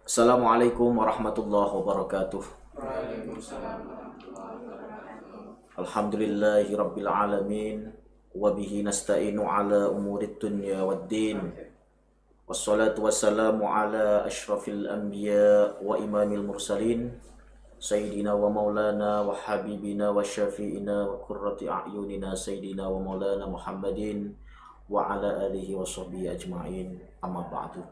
Assalamualaikum warahmatullahi wabarakatuh. Alhamdulillahi rabbil alamin. Wabihi nasta'inu ala umurid dunya waddin. Wassalatu wassalamu ala ashrafil anbiya wa imamil mursalin, Sayyidina wa maulana wa habibina wa syafi'ina wa qurrati a'yunina Sayyidina wa maulana Muhammadin wa ala alihi wa sahbihi ajma'in. Amma ba'du.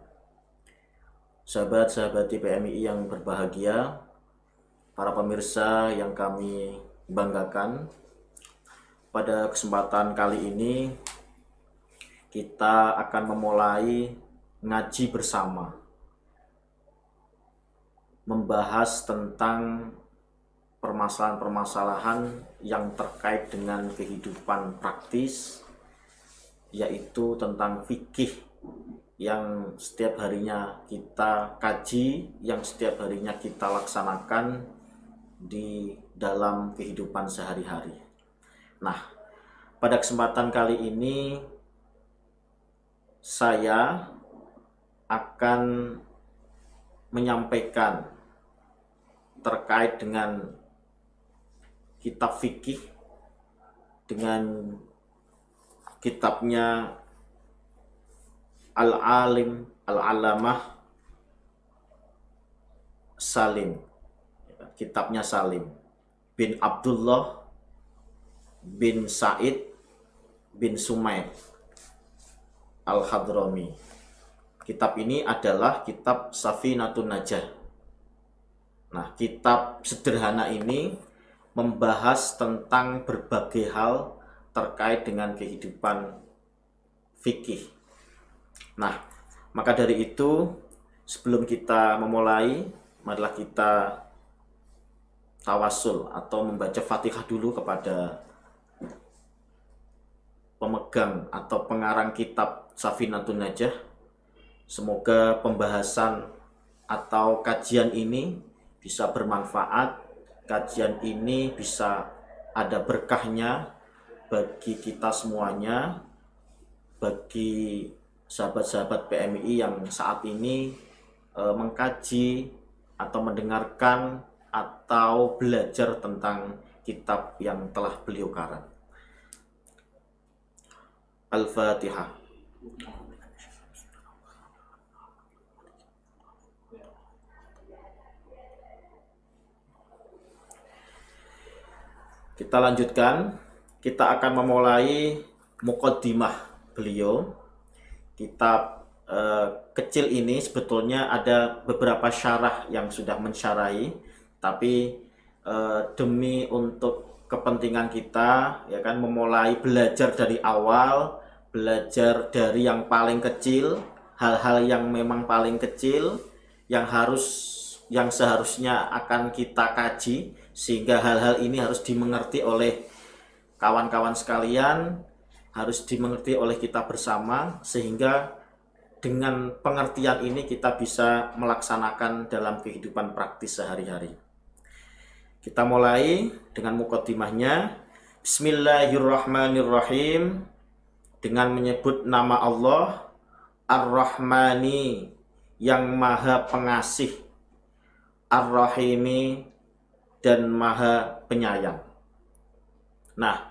Sahabat-sahabat PMI yang berbahagia, para pemirsa yang kami banggakan, pada kesempatan kali ini kita akan memulai ngaji bersama, membahas tentang permasalahan-permasalahan yang terkait dengan kehidupan praktis, yaitu tentang fikih yang setiap harinya kita kaji, yang setiap harinya kita laksanakan di dalam kehidupan sehari-hari. Nah, pada kesempatan kali ini saya akan menyampaikan terkait dengan kitab fikih, dengan kitabnya Al-Alim Al-Alamah Salim, kitabnya Salim bin Abdullah bin Said bin Sumaid Al-Hadrami. Kitab ini adalah kitab Safinatun Najah. Nah, kitab sederhana ini membahas tentang berbagai hal terkait dengan kehidupan fikih. Nah, maka dari itu sebelum kita memulai, marilah kita tawasul atau membaca Fatihah dulu kepada pemegang atau pengarang kitab Safinatun Najah. Semoga pembahasan atau kajian ini bisa bermanfaat, kajian ini bisa ada berkahnya bagi kita semuanya, bagi sahabat-sahabat PMI yang saat ini mengkaji atau mendengarkan atau belajar tentang kitab yang telah beliau karang. Al-Fatihah. Kita lanjutkan. Kita akan memulai muqaddimah beliau. Kitab kecil ini sebetulnya ada beberapa syarah yang sudah mensyarahi, tapi demi untuk kepentingan kita, ya kan, memulai belajar dari awal, belajar dari yang paling kecil, hal-hal yang memang paling kecil yang seharusnya akan kita kaji, sehingga hal-hal ini harus dimengerti oleh kawan-kawan sekalian, harus dimengerti oleh kita bersama, sehingga dengan pengertian ini kita bisa melaksanakan dalam kehidupan praktis sehari-hari. Kita mulai dengan muqaddimahnya. Bismillahirrahmanirrahim. Dengan menyebut nama Allah Ar-Rahmani, yang Maha Pengasih, Ar-Rahimi, dan Maha Penyayang. Nah,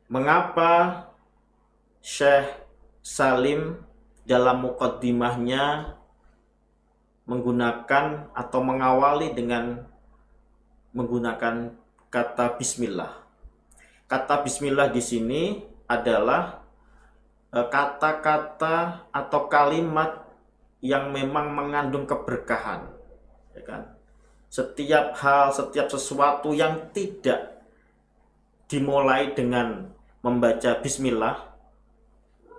mengapa Syekh Salim dalam muqaddimahnya menggunakan atau mengawali dengan menggunakan kata bismillah? Kata bismillah di sini adalah kata-kata atau kalimat yang memang mengandung keberkahan, ya kan? Setiap hal, setiap sesuatu yang tidak dimulai dengan membaca bismillah,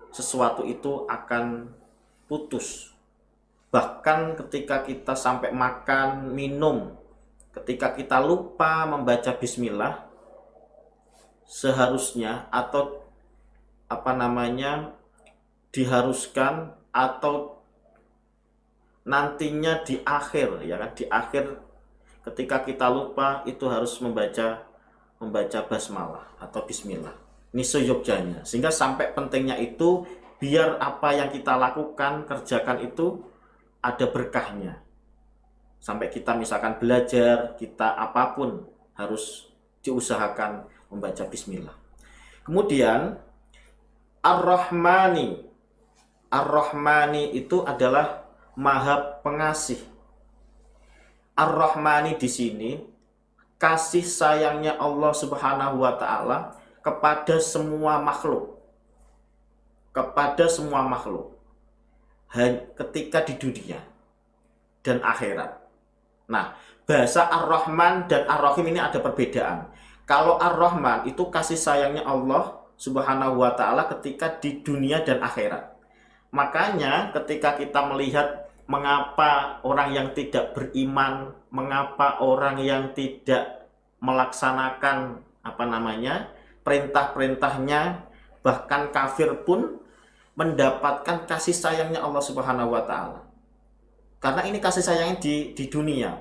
sesuatu itu akan putus. Bahkan ketika kita sampai makan, minum, ketika kita lupa membaca bismillah, seharusnya atau diharuskan atau nantinya di akhir, ya kan, di akhir ketika kita lupa itu harus membaca basmalah atau bismillah. Ini seyogyanya, sehingga sampai pentingnya itu biar apa yang kita lakukan, kerjakan itu ada berkahnya. Sampai kita misalkan belajar, kita apapun harus diusahakan membaca bismillah. Kemudian Ar-Rahmani. Ar-Rahmani itu adalah Maha Pengasih. Ar-Rahmani di sini kasih sayangnya Allah Subhanahu wa taala kepada semua makhluk. Kepada semua makhluk. Ketika di dunia dan akhirat. Nah, bahasa Ar-Rahman dan Ar-Rahim ini ada perbedaan. Kalau Ar-Rahman itu kasih sayangnya Allah Subhanahu wa taala ketika di dunia dan akhirat. Makanya ketika kita melihat mengapa orang yang tidak beriman, mengapa orang yang tidak melaksanakan perintah-perintahnya, bahkan kafir pun mendapatkan kasih sayangnya Allah Subhanahu wa taala. Karena ini kasih sayangnya di dunia.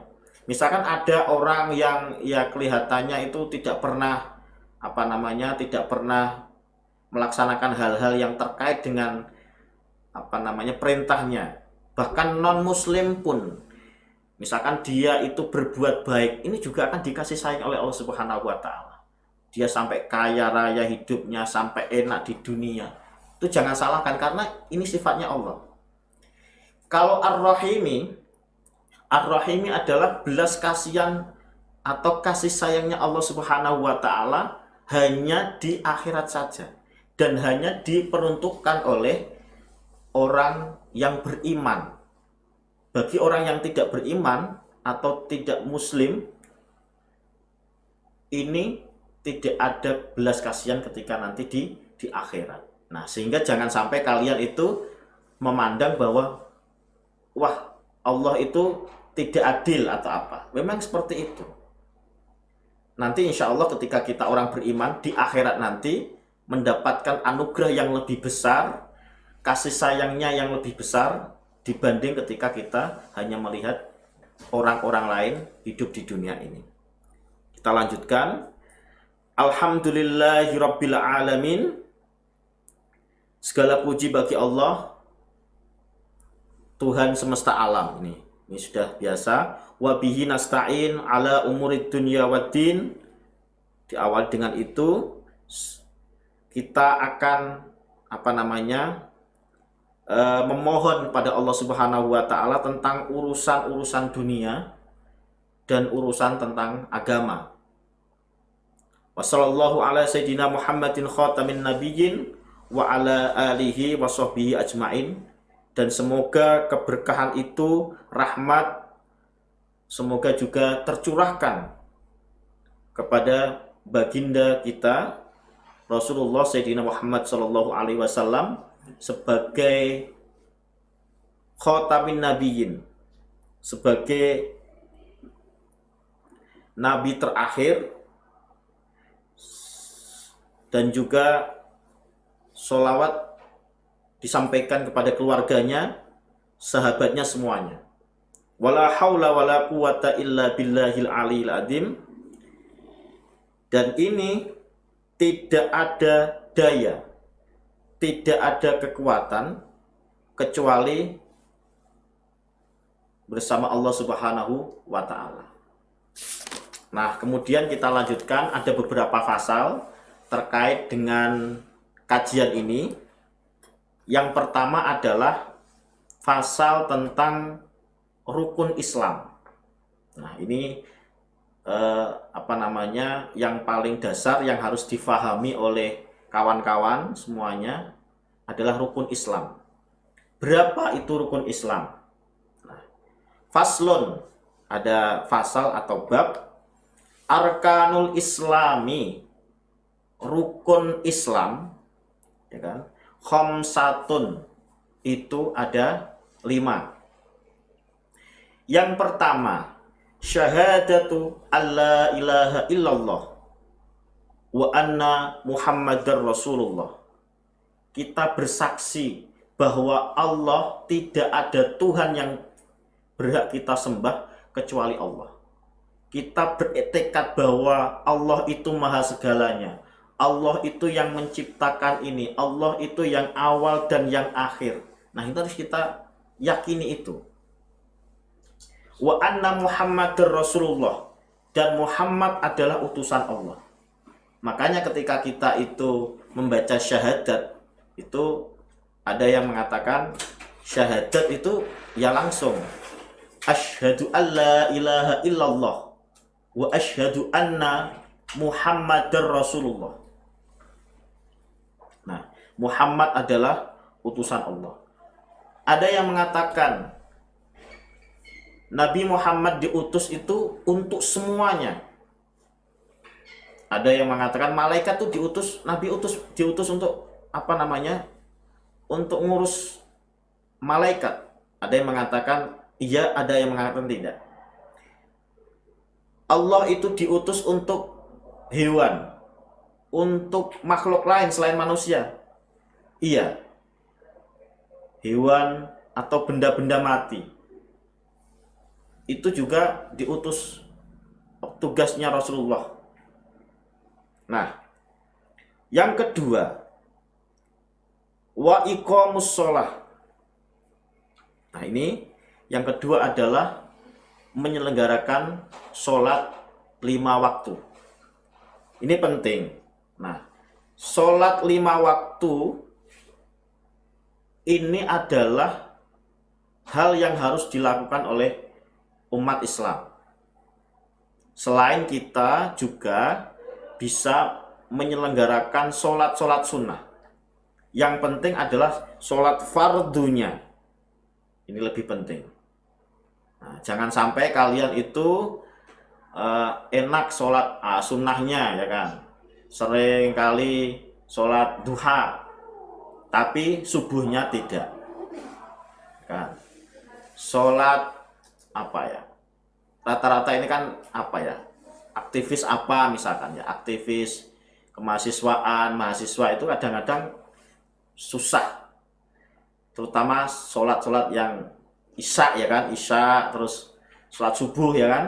Misalkan ada orang yang ya kelihatannya itu tidak pernah tidak pernah melaksanakan hal-hal yang terkait dengan perintahnya. Bahkan non muslim pun misalkan dia itu berbuat baik, ini juga akan dikasih sayang oleh Allah Subhanahu wa taala. Dia sampai kaya raya hidupnya, sampai enak di dunia. Itu jangan salahkan karena ini sifatnya Allah. Kalau Ar-Rahimi adalah belas kasihan atau kasih sayangnya Allah Subhanahu wa taala hanya di akhirat saja dan hanya diperuntukkan oleh orang yang beriman. Bagi orang yang tidak beriman atau tidak muslim, ini tidak ada belas kasihan ketika nanti di akhirat. Nah, sehingga jangan sampai kalian itu memandang bahwa wah, Allah itu tidak adil atau apa. Memang seperti itu. Nanti insya Allah ketika kita orang beriman di akhirat nanti mendapatkan anugerah yang lebih besar, kasih sayangnya yang lebih besar dibanding ketika kita hanya melihat orang-orang lain hidup di dunia ini. Kita lanjutkan. Alhamdulillahirabbil alamin. Segala puji bagi Allah, Tuhan semesta alam ini. Ini sudah biasa. Wa bihi nasta'in ala umurid dunya waddin. Diawali dengan itu kita akan memohon kepada Allah Subhanahu wa taala tentang urusan-urusan dunia dan urusan tentang agama. Wassallallahu ala sayyidina Muhammadin khatamin nabiyyin wa ala alihi wa sahbihi ajmain. Dan semoga keberkahan itu, rahmat, semoga juga tercurahkan kepada baginda kita Rasulullah Sayyidina Muhammad sallallahu alaihi wasallam sebagai khatamin nabiyyin, sebagai nabi terakhir, dan juga sholawat disampaikan kepada keluarganya, sahabatnya semuanya. Wala haula wala quwata illa billahil aliyil azim. Dan ini tidak ada daya, tidak ada kekuatan kecuali bersama Allah Subhanahu wa taala. Nah, kemudian kita lanjutkan, ada beberapa pasal terkait dengan kajian ini. Yang pertama adalah pasal tentang rukun Islam. Nah, ini yang paling dasar yang harus difahami oleh kawan-kawan semuanya adalah rukun Islam. Berapa itu rukun Islam? Nah, faslun, ada fasal atau bab. Arkanul Islami, rukun Islam, ya kan? Khamsatun, itu ada 5. Yang pertama, syahadatu alla ilaha illallah wa anna Muhammadar Rasulullah. Kita bersaksi bahwa Allah, tidak ada Tuhan yang berhak kita sembah kecuali Allah. Kita bertekad bahwa Allah itu maha segalanya. Allah itu yang menciptakan ini, Allah itu yang awal dan yang akhir. Nah, itu harus kita yakini itu. Wa anna Muhammadar Rasulullah, dan Muhammad adalah utusan Allah. Makanya ketika kita itu membaca syahadat, itu ada yang mengatakan syahadat itu ya langsung asyhadu alla ilaha illallah wa asyhadu anna Muhammadar Rasulullah. Nah, Muhammad adalah utusan Allah. Ada yang mengatakan Nabi Muhammad diutus itu untuk semuanya. Ada yang mengatakan malaikat itu diutus, Nabi diutus untuk apa namanya? Untuk ngurus malaikat. Ada yang mengatakan iya, ada yang mengatakan tidak. Allah itu diutus untuk hewan, untuk makhluk lain selain manusia. Iya. Hewan atau benda-benda mati. Itu juga diutus, tugasnya Rasulullah. Nah, yang kedua, wa iqamus shalah. Nah, ini yang kedua adalah menyelenggarakan sholat 5 waktu. Ini penting. Nah, sholat 5 waktu ini adalah hal yang harus dilakukan oleh umat Islam. Selain kita juga bisa menyelenggarakan sholat-sholat sunnah. Yang penting adalah sholat fardunya. Ini lebih penting. Nah, jangan sampai kalian itu enak sholat sunnahnya, ya kan. Sering kali sholat duha, tapi subuhnya tidak. Kan. Sholat apa ya? Rata-rata ini kan apa ya? Aktivis apa misalkan ya? Aktivis kemahasiswaan, mahasiswa itu kadang-kadang susah. Terutama sholat-sholat yang isya, ya kan, isya, terus sholat subuh, ya kan.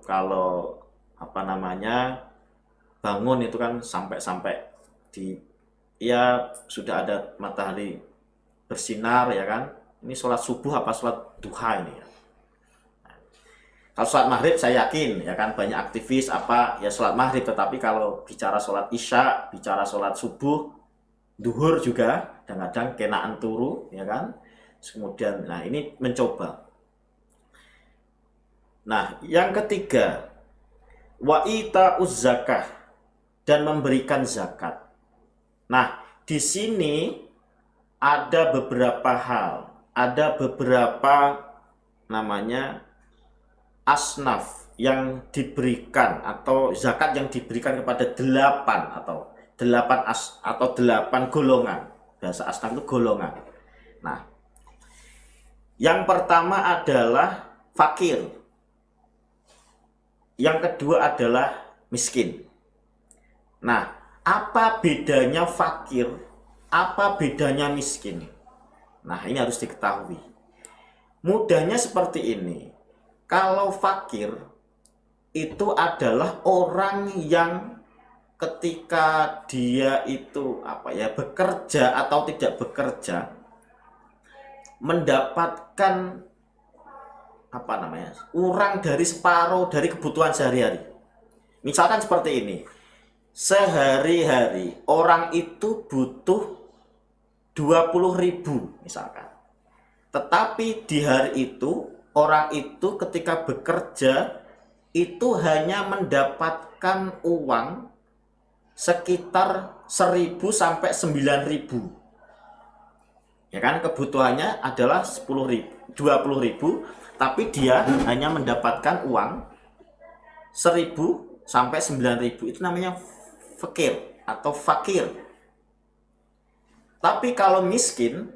Kalau apa namanya bangun itu kan sampai di ya sudah ada matahari bersinar, ya kan. Ini sholat subuh apa sholat duha ini ya. Kalau sholat maghrib saya yakin ya kan banyak aktivis apa ya sholat maghrib, tetapi kalau bicara sholat isya, bicara sholat subuh, duhur juga kadang-kadang kenaan turu, ya kan. Kemudian nah ini mencoba. Nah, yang ketiga, wa ita'uz zakah, dan memberikan zakat. Nah, di sini ada beberapa hal, ada beberapa namanya asnaf yang diberikan atau zakat yang diberikan kepada 8 atau 8 golongan. Bahasa asnaf itu golongan. Nah, yang pertama adalah fakir. Yang kedua adalah miskin. Nah, apa bedanya fakir? Apa bedanya miskin? Nah, ini harus diketahui. Mudahnya seperti ini. Kalau fakir itu adalah orang yang ketika dia itu bekerja atau tidak bekerja mendapatkan kurang dari separuh dari kebutuhan sehari-hari. Misalkan seperti ini. Sehari-hari orang itu butuh 20.000 misalkan. Tetapi di hari itu orang itu ketika bekerja itu hanya mendapatkan uang sekitar 1.000 sampai 9.000. Ya kan, kebutuhannya adalah 20.000, tapi dia hanya mendapatkan uang 1.000 sampai 9.000. Itu namanya fakir atau fakir. Tapi kalau miskin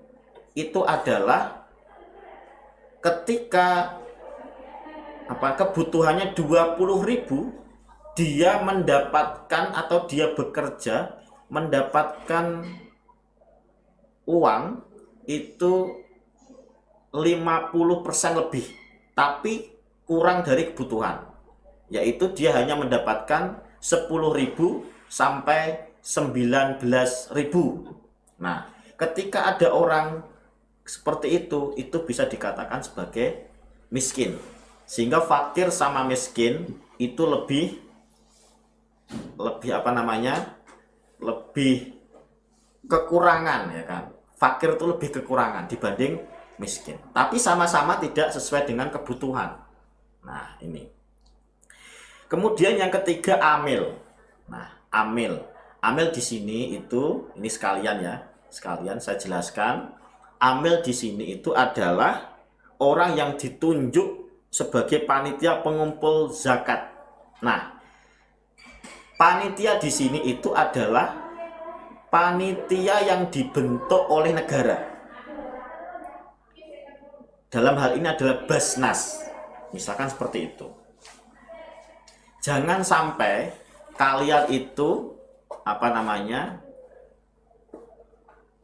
itu adalah ketika kebutuhannya 20.000, dia mendapatkan atau dia bekerja mendapatkan uang itu 50% lebih, tapi kurang dari kebutuhan. Yaitu dia hanya mendapatkan 10.000 sampai 19.000. Nah, ketika ada orang seperti itu bisa dikatakan sebagai miskin. Sehingga fakir sama miskin itu lebih apa namanya? Lebih kekurangan, ya kan. Fakir itu lebih kekurangan dibanding miskin. Tapi sama-sama tidak sesuai dengan kebutuhan. Nah, ini. Kemudian yang ketiga amil. Nah, amil. Amil di sini itu ini sekalian ya. Sekalian saya jelaskan. Amil di sini itu adalah orang yang ditunjuk sebagai panitia pengumpul zakat. Nah, panitia di sini itu adalah panitia yang dibentuk oleh negara. Dalam hal ini adalah Basnas. Misalkan seperti itu. Jangan sampai kalian itu apa namanya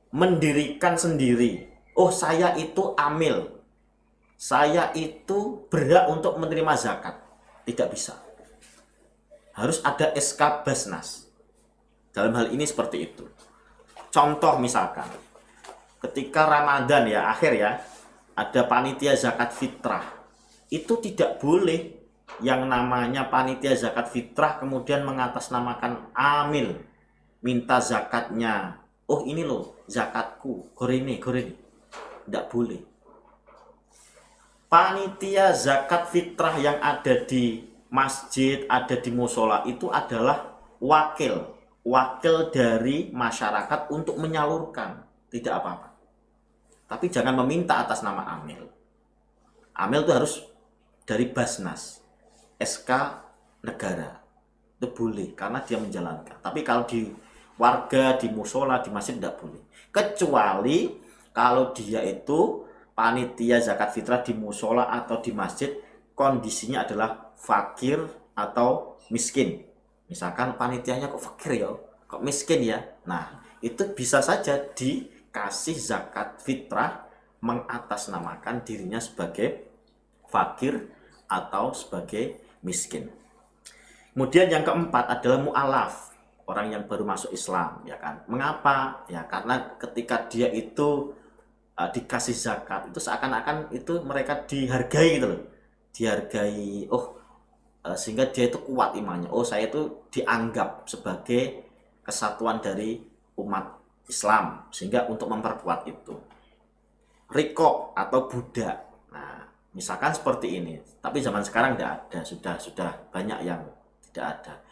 mendirikan sendiri. Oh, saya itu amil. Saya itu berhak untuk menerima zakat. Tidak bisa. Harus ada SK Basnas. Dalam hal ini seperti itu. Contoh misalkan, ketika Ramadan ya, akhir ya, ada panitia zakat fitrah. Itu tidak boleh yang namanya panitia zakat fitrah kemudian mengatasnamakan amil, minta zakatnya. Oh, ini loh zakatku, gorene. Tidak boleh. Panitia zakat fitrah yang ada di masjid, ada di musola itu adalah wakil dari masyarakat untuk menyalurkan, tidak apa-apa. Tapi jangan meminta atas nama amil. Amil itu harus dari Basnas, SK negara. Itu boleh karena dia menjalankan. Tapi kalau di warga, di musola, di masjid tidak boleh. Kecuali kalau dia itu panitia zakat fitrah di musola atau di masjid, kondisinya adalah fakir atau miskin. Misalkan panitianya kok fakir ya, kok miskin ya. Nah, itu bisa saja dikasih zakat fitrah mengatasnamakan dirinya sebagai fakir atau sebagai miskin. Kemudian yang keempat adalah mu'alaf, orang yang baru masuk Islam, ya kan. Mengapa? Ya karena ketika dia itu dikasih zakat, itu seakan-akan itu mereka dihargai gitu loh. Dihargai, sehingga dia itu kuat imannya. Oh, saya itu dianggap sebagai kesatuan dari umat Islam, sehingga untuk memperkuat itu. Rikop atau budak. Nah, misalkan seperti ini. Tapi zaman sekarang tidak ada, sudah banyak yang tidak ada.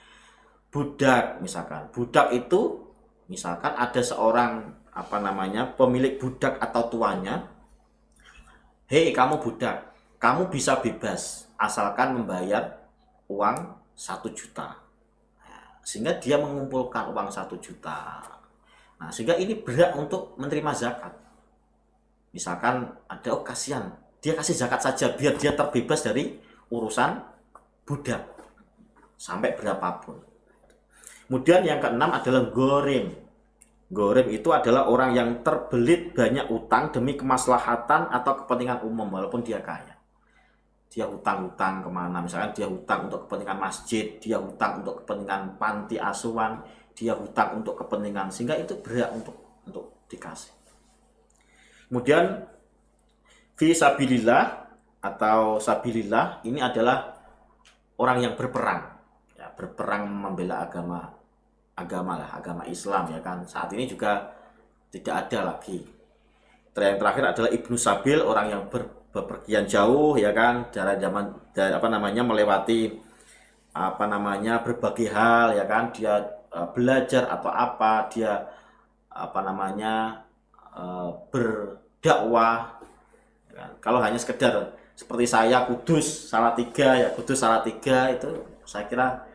Budak misalkan. Budak itu misalkan ada seorang pemilik budak atau tuannya. Hei, kamu budak, kamu bisa bebas asalkan membayar uang 1 juta. Sehingga dia mengumpulkan uang 1 juta. Nah, sehingga ini berhak untuk menerima zakat. Misalkan ada kasihan, dia kasih zakat saja biar dia terbebas dari urusan budak sampai berapapun. Kemudian yang keenam adalah gorim. Gorim itu adalah orang yang terbelit banyak utang demi kemaslahatan atau kepentingan umum walaupun dia kaya. Dia hutang-hutang kemana, misalkan dia hutang untuk kepentingan masjid, dia hutang untuk kepentingan panti asuhan, dia hutang untuk kepentingan, sehingga itu berhak untuk dikasih. Kemudian fisabilillah atau sabilillah ini adalah orang yang berperang, ya, berperang membela agama Islam, ya kan. Saat ini juga tidak ada lagi. Yang terakhir adalah Ibnu Sabil, orang yang bepergian jauh, ya kan, melewati berbagai hal, ya kan. Dia belajar atau dia berdakwah, ya kan? Kalau hanya sekedar seperti saya Kudus Salatiga itu saya kira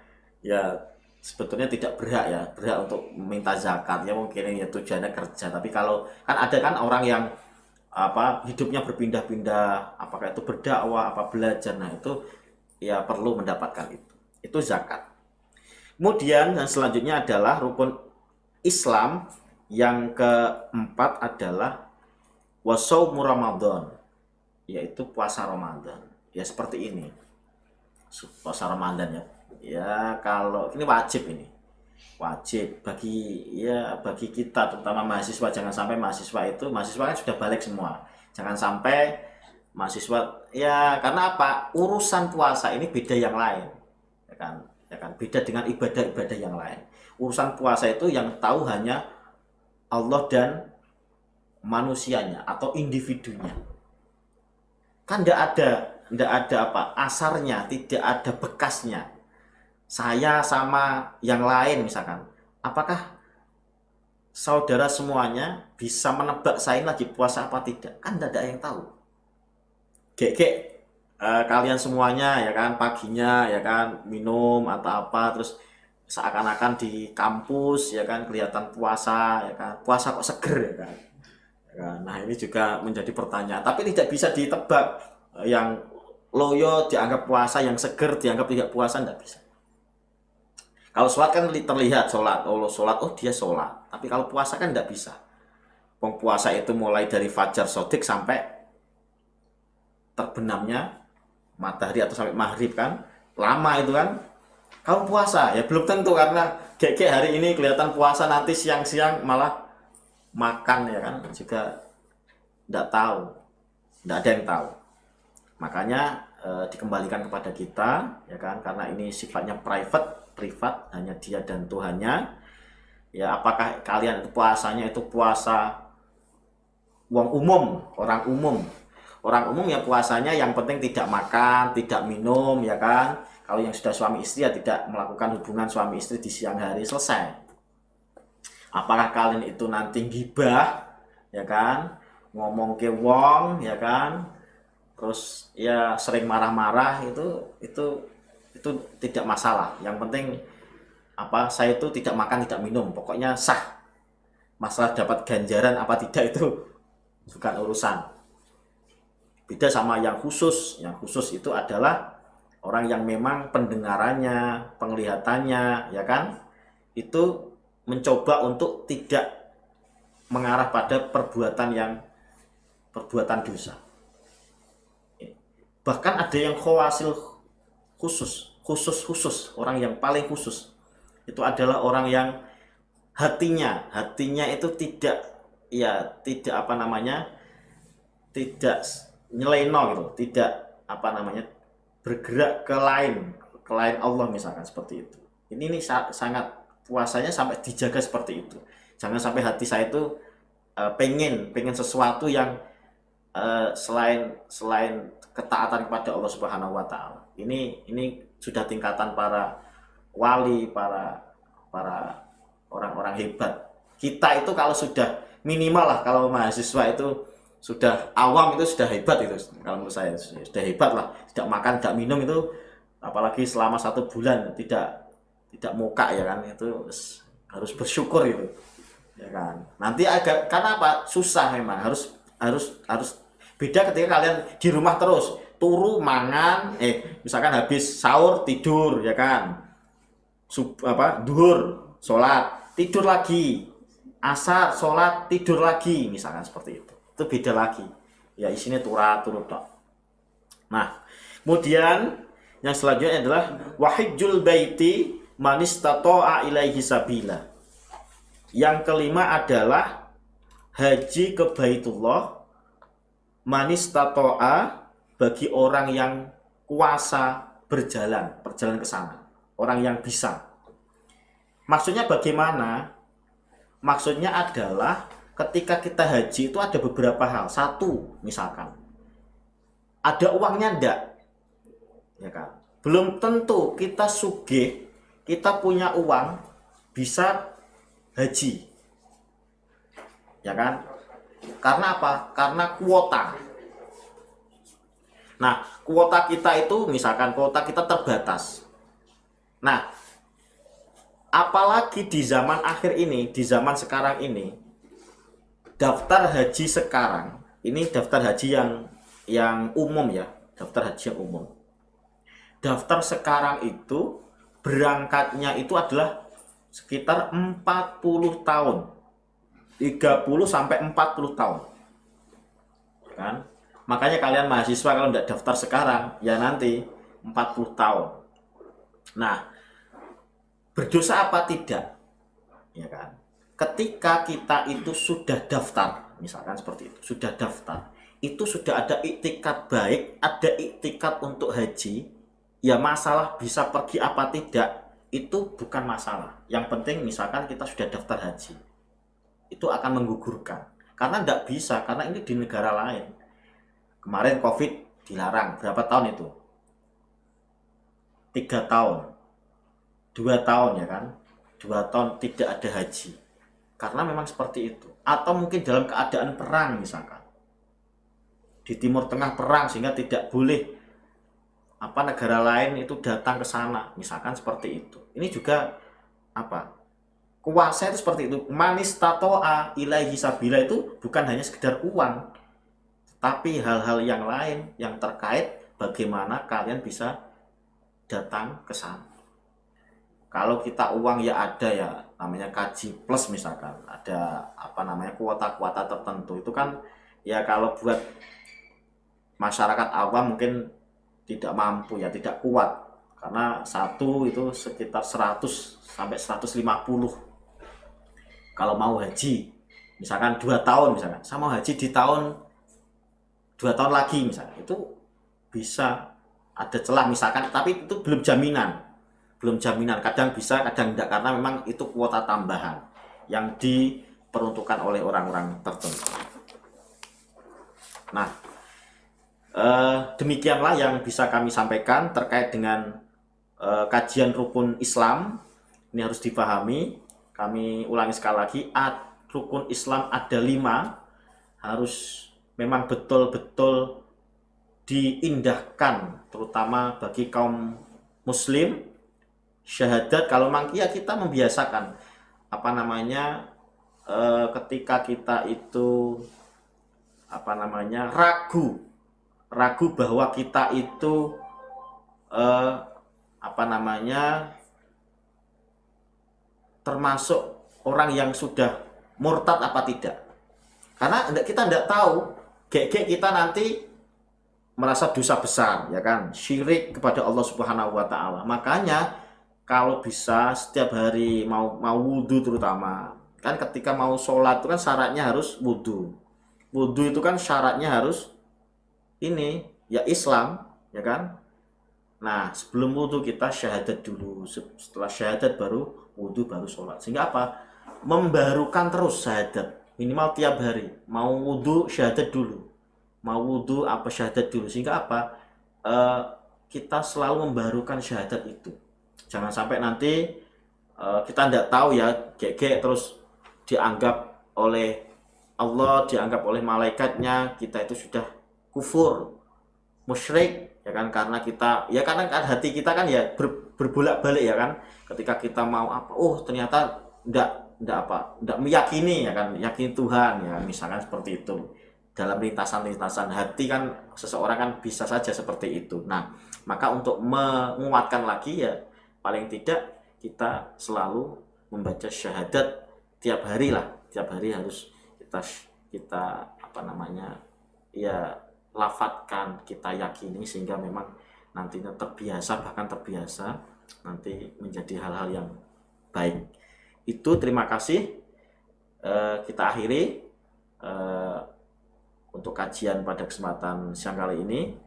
ya sebetulnya tidak berhak untuk meminta zakat, ya mungkin ya tujuannya kerja. Tapi kalau kan ada kan orang yang hidupnya berpindah-pindah, apakah itu berdakwah, belajar, nah itu ya perlu mendapatkan itu zakat. Kemudian yang selanjutnya adalah rukun Islam yang keempat adalah wasaumu Ramadan, yaitu puasa Ramadan. Ya seperti ini, puasa Ramadan ya. Ya kalau ini wajib ini. Wajib bagi bagi kita terutama mahasiswa, jangan sampai mahasiswa kan sudah balik semua. Jangan sampai mahasiswa ya karena apa? Urusan puasa ini beda yang lain. Ya kan? Ya kan? Beda dengan ibadah-ibadah yang lain. Urusan puasa itu yang tahu hanya Allah dan manusianya atau individunya. Kan tidak ada apa asarnya, tidak ada bekasnya. Saya sama yang lain misalkan, apakah saudara semuanya bisa menebak saya lagi puasa apa tidak? Kan tidak ada yang tahu. Kalian semuanya ya kan paginya ya kan minum atau apa terus seakan-akan di kampus ya kan kelihatan puasa ya kan puasa kok seger ya kan. Nah ini juga menjadi pertanyaan tapi tidak bisa ditebak yang loyo dianggap puasa yang seger dianggap tidak puasa tidak bisa. Kalau sholat kan terlihat sholat oh dia sholat tapi kalau puasa kan tidak bisa. Puasa itu mulai dari fajar sodik sampai terbenamnya matahari atau sampai maghrib kan lama itu kan. Kamu puasa ya belum tentu karena hari ini kelihatan puasa nanti siang-siang malah makan ya kan juga tidak tahu, tidak ada yang tahu. Makanya dikembalikan kepada kita ya kan karena ini sifatnya privat hanya dia dan Tuhannya. Ya apakah kalian puasanya itu puasa orang umum ya puasanya yang penting tidak makan, tidak minum ya kan. Kalau yang sudah suami istri ya tidak melakukan hubungan suami istri di siang hari selesai. Apakah kalian itu nanti gibah ya kan, ngomong ke wong ya kan, terus ya sering marah-marah itu tidak masalah. Yang penting apa saya itu tidak makan tidak minum, pokoknya sah. Masalah dapat ganjaran apa tidak itu bukan urusan. Beda sama yang khusus. Yang khusus itu adalah orang yang memang pendengarannya, penglihatannya, ya kan, itu mencoba untuk tidak mengarah pada perbuatan dosa. Bahkan ada yang khawasil khusus, orang yang paling khusus. Itu adalah orang yang hatinya itu tidak tidak nyeleno gitu, tidak bergerak ke lain Allah misalkan seperti itu. Ini sangat puasanya sampai dijaga seperti itu. Jangan sampai hati saya itu pengen sesuatu yang selain ketaatan kepada Allah Subhanahu wa taala. Ini sudah tingkatan para wali, para orang-orang hebat. Kita itu kalau sudah minimal lah, kalau mahasiswa itu sudah awam itu sudah hebat itu. Kalau menurut saya sudah hebat lah. Tidak makan, tidak minum itu, apalagi selama 1 bulan tidak muka ya kan, itu harus bersyukur itu. Ya kan. Nanti agak karena apa? Susah memang. Harus beda ketika kalian di rumah terus turu mangan, misalkan habis sahur tidur ya kan. Duhur sholat tidur lagi, asar sholat tidur lagi misalkan seperti itu beda lagi ya, isinya turut tok. Nah kemudian yang selanjutnya adalah wahijjul baiti manistata'a ilaihi sabila. Yang kelima adalah haji ke Baitullah manistata'a, bagi orang yang kuasa berjalan ke sana, orang yang bisa. Maksudnya bagaimana? Maksudnya adalah ketika kita haji itu ada beberapa hal. Satu, misalkan ada uangnya enggak? Ya kan? Belum tentu kita sugih, kita punya uang bisa haji. Ya kan? Karena apa? Karena kuota. Nah, kuota kita itu misalkan kuota kita terbatas. Nah, apalagi di zaman akhir ini, di zaman sekarang ini, daftar haji sekarang ini daftar haji yang umum ya, daftar haji yang umum. Daftar sekarang itu berangkatnya itu adalah sekitar 40 tahun. 30 sampai 40 tahun. Kan? Makanya kalian mahasiswa kalau tidak daftar sekarang ya nanti 40 tahun. Nah, berdosa apa tidak? Ya kan? Ketika kita itu sudah daftar, misalkan seperti itu, sudah daftar, itu sudah ada iktikad baik, ada iktikad untuk haji, ya masalah bisa pergi apa tidak, itu bukan masalah. Yang penting misalkan kita sudah daftar haji, itu akan menggugurkan. Karena tidak bisa, karena ini di negara lain. Kemarin COVID dilarang, berapa tahun itu? 3 tahun, 2 tahun ya kan? 2 tahun tidak ada haji. Karena memang seperti itu. Atau mungkin dalam keadaan perang misalkan. Di Timur Tengah perang sehingga tidak boleh negara lain itu datang ke sana, misalkan seperti itu. Ini juga kuasa itu seperti itu. Manis tatoa ilaihi sabila itu bukan hanya sekedar uang, tapi hal-hal yang lain yang terkait bagaimana kalian bisa datang ke sana. Kalau kita uang ya ada ya namanya kaji plus, misalkan ada kuota-kuota tertentu itu kan ya, kalau buat masyarakat awam mungkin tidak mampu ya, tidak kuat, karena satu itu sekitar 100 sampai 150 kalau mau haji, misalkan 2 tahun, misalkan saya mau haji di tahun 2 tahun lagi misalkan, itu bisa ada celah misalkan, tapi itu belum jaminan, kadang bisa kadang enggak, karena memang itu kuota tambahan yang diperuntukkan oleh orang-orang tertentu. Nah, demikianlah yang bisa kami sampaikan terkait dengan kajian rukun Islam. Ini harus dipahami, kami ulangi sekali lagi, rukun Islam ada 5, harus memang betul-betul diindahkan, terutama bagi kaum muslim. Syahadat, kalau memang ya kita membiasakan ketika kita itu ragu bahwa kita itu termasuk orang yang sudah murtad apa tidak. Karena kita tidak tahu, kita nanti merasa dosa besar ya kan, syirik kepada Allah Subhanahu wa taala. Makanya kalau bisa setiap hari mau wudhu, terutama kan ketika mau sholat itu kan syaratnya harus wudhu. Wudhu itu kan syaratnya harus ini ya Islam ya kan. Nah, sebelum wudhu kita syahadat dulu, setelah syahadat baru wudhu, baru sholat. Sehingga apa? Membarukan terus syahadat, minimal tiap hari. Mau wudhu syahadat dulu, mau wudhu syahadat dulu. Sehingga apa? Kita selalu membarukan syahadat itu. Jangan sampai nanti kita tidak tahu ya, terus dianggap oleh Allah, dianggap oleh malaikatnya kita itu sudah kufur, musyrik ya kan, karena hati kita kan ya berbolak-balik ya kan. Ketika kita mau ternyata tidak meyakini ya kan, yakini Tuhan ya, misalkan seperti itu. Dalam lintasan-lintasan hati kan seseorang kan bisa saja seperti itu. Nah, maka untuk menguatkan lagi ya, paling tidak kita selalu membaca syahadat tiap hari harus kita lafadzkan, kita yakini, sehingga memang nantinya bahkan terbiasa nanti menjadi hal-hal yang baik. Itu terima kasih, kita akhiri untuk kajian pada kesempatan siang kali ini.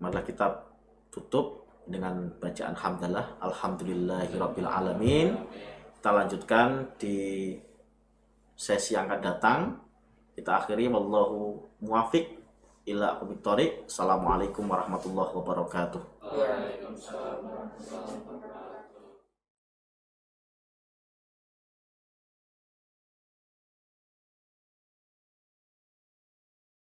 Marilah kita tutup dengan bacaan hamdalah, alhamdulillahirabbil alamin. Kita lanjutkan di sesi yang akan datang. Kita akhiri, wallahu muwafiq ila aqwamit thoriq. Assalamualaikum warahmatullahi wabarakatuh. Waalaikumsalam warahmatullahi wabarakatuh.